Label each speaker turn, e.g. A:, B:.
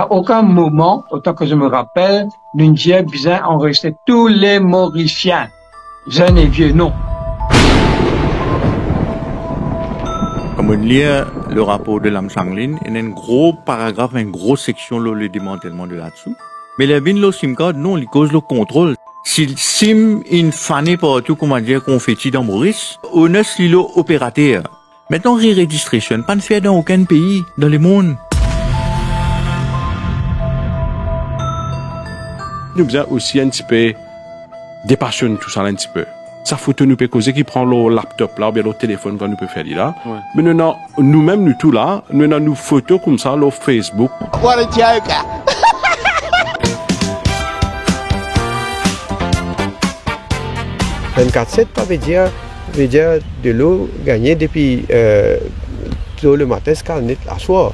A: À aucun moment, autant que je me rappelle, nous avons besoin d'enregistrer tous les Mauriciens, jeunes et vieux, non.
B: Comme on lit le rapport de Lam Changlin, il y a un gros paragraphe, une grosse section le démantèlement de là-dessous. Mais les bin le SIM card, non, il cause le contrôle. Si SIM in fané partout, comment dire, confetti dans Maurice, on a le opérateur. Maintenant, re-registration, pas de faire dans aucun pays, dans le monde.
C: Nous besoin aussi un petit peu dépassionner tout ça un petit peu. Ça photo nous peut causer qui prend le laptop là ou bien le téléphone quand nous peut faire là. Ouais. Mais nous-mêmes nous tout là, nous avons nos photos comme ça sur Facebook.
D: 24/7, ça veut dire de l'eau gagnée depuis tôt le matin jusqu'à la soir.